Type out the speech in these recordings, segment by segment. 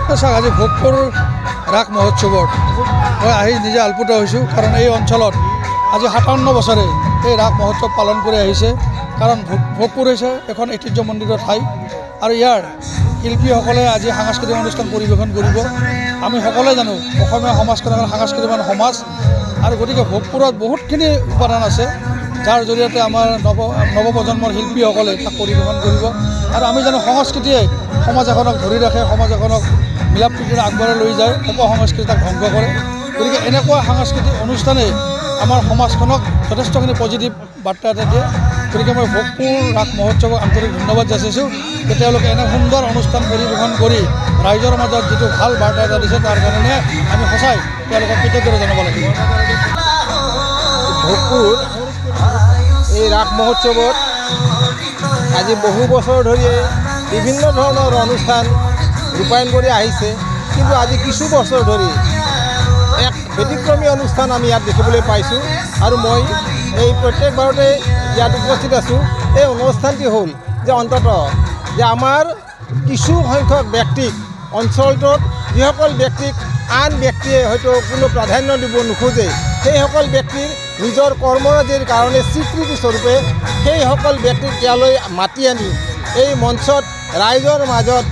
চাওক আজি ভোগপুৰ ৰাস মহোৎসৱত মই আহি নিজে আলপুত হৈছোঁ। কাৰণ এই অঞ্চলত আজি 57 বছৰে এই ৰাস মহোৎসৱ পালন কৰি আহিছে। কাৰণ ভোগপুৰ হৈছে এখন ঐতিহ্যমণ্ডিত ঠাই আৰু ইয়াৰ শিল্পীসকলে আজি সাংস্কৃতিক অনুষ্ঠান পৰিৱেশন কৰিব। আমি সকলোৱে জানো অসমীয়া সমাজখন এখন সাংস্কৃতিক সমাজ আৰু গতিকে ভোগপুৰত বহুতখিনি উপাদান আছে যাৰ জৰিয়তে আমাৰ নৱপ্ৰজন্মৰ শিল্পীসকলে তাক পৰিৱেশন কৰিব। আৰু আমি জানো সংস্কৃতিয়ে সমাজ এখনক ধৰি ৰাখে, সমাজ এখনক মিলা প্ৰীতিৰে আগবঢ়াই লৈ যায়, অপসংস্কৃতি তাক ধ্বংস কৰে। গতিকে এনেকুৱা সাংস্কৃতিক অনুষ্ঠানে আমাৰ সমাজখনক যথেষ্টখিনি পজিটিভ বাৰ্তা এটা দিয়ে। গতিকে মই ভোগপুৰ ৰাস মহোৎসৱক আন্তৰিক ধন্যবাদ যাচিছোঁ যে তেওঁলোকে এনে সুন্দৰ অনুষ্ঠান পৰিৱেশন কৰি ৰাইজৰ মাজত যিটো ভাল বাৰ্তা এটা দিছে তাৰ কাৰণে আমি সঁচাই তেওঁলোকক কৃতজ্ঞতা জনাব লাগিব। ভোগপুৰ এই ৰাস মহোৎসৱত আজি বহু বছৰ ধৰি বিভিন্ন ধৰণৰ অনুষ্ঠান ৰূপায়ণ কৰি আহিছে, কিন্তু আজি কিছু বছৰ ধৰি এক ব্যতিক্ৰমী অনুষ্ঠান আমি ইয়াত দেখিবলৈ পাইছোঁ আৰু মই এই প্ৰত্যেকবাৰতে ইয়াত উপস্থিত আছোঁ। এই অনুষ্ঠানটি হ'ল যে অন্ততঃ যে আমাৰ কিছু সংখ্যক ব্যক্তিক অঞ্চলটোত যিসকল ব্যক্তিক আন ব্যক্তিয়ে হয়তো কোনো প্ৰাধান্য দিব নোখোজে, সেইসকল ব্যক্তিৰ নিজৰ কৰ্মৰাজিৰ কাৰণে স্বীকৃতিস্বৰূপে সেইসকল ব্যক্তিক ইয়ালৈ মাতি আনি এই মঞ্চত ৰাইজৰ মাজত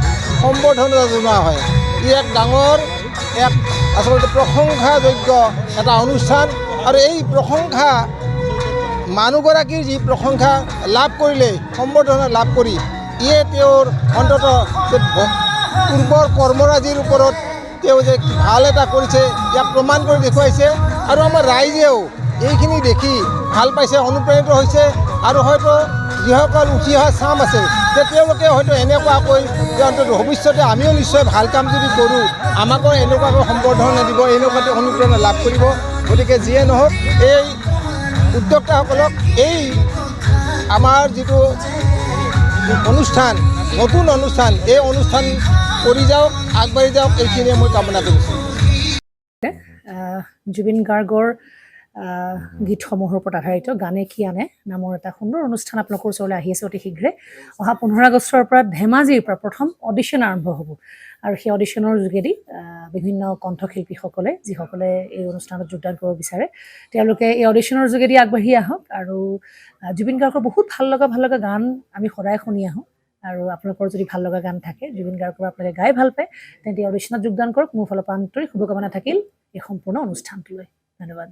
সম্বৰ্ধনা জনোৱা হয়। ই এক ডাঙৰ আচলতে প্ৰশংসাযোগ্য এটা অনুষ্ঠান আৰু এই প্ৰশংসা মানুহগৰাকীৰ যি প্ৰশংসা লাভ কৰিলে, সম্বৰ্ধনা লাভ কৰি ইয়ে তেওঁৰ অন্ততঃ যে পূৰ্বৰ কৰ্মৰাজিৰ ওপৰত তেওঁ যে ভাল এটা কৰিছে ইয়াক প্ৰমাণ কৰি দেখুৱাইছে আৰু আমাৰ ৰাইজেও এইখিনি দেখি ভাল পাইছে, অনুপ্ৰাণিত হৈছে আৰু হয়তো যিসকল উঠি অহা চাম আছে যে তেওঁলোকে হয়তো এনেকুৱাকৈ যে অন্ততঃ ভৱিষ্যতে আমিও নিশ্চয় ভাল কাম যদি কৰোঁ আমাকো এনেকুৱাকৈ সম্বৰ্ধনা দিব, এনেকুৱাকৈ অনুপ্ৰেৰণা লাভ কৰিব। গতিকে যিয়ে নহওক এই উদ্যোক্তাসকলক এই আমাৰ যিটো অনুষ্ঠান, নতুন অনুষ্ঠান, এই অনুষ্ঠান কৰি যাওক, আগবাঢ়ি যাওক, এইখিনিয়ে মই কামনা কৰিছোঁ। জুবিন গাৰ্গৰ গীতসমূহৰ ওপৰত আধাৰিত গানে কি আনে নামৰ এটা সুন্দৰ অনুষ্ঠান আপোনালোকৰ ওচৰলৈ আহি আছে অতি শীঘ্ৰে। অহা 15 আগষ্টৰ পৰা ধেমাজিৰ পৰা প্ৰথম অডিশ্যন আৰম্ভ হ'ব আৰু সেই অডিশ্যনৰ যোগেদি বিভিন্ন কণ্ঠশিল্পীসকলে যিসকলে এই অনুষ্ঠানত যোগদান কৰিব বিচাৰে তেওঁলোকে এই অডিশ্যনৰ যোগেদি আগবাঢ়ি আহক আৰু জুবিন গাৰ্গৰ বহুত ভাল লগা গান আমি সদায় শুনি আহোঁ আৰু আপোনালোকৰ যদি ভাল লগা গান থাকে জুবিন গাৰ্গৰ আপোনালোকে গাই ভাল পায় তেন্তে অডিশ্যনত যোগদান কৰক। মোৰ ফালৰ পৰা আন্তৰিক শুভকামনা থাকিল এই সম্পূৰ্ণ অনুষ্ঠানটোলৈ। ধন্যবাদ।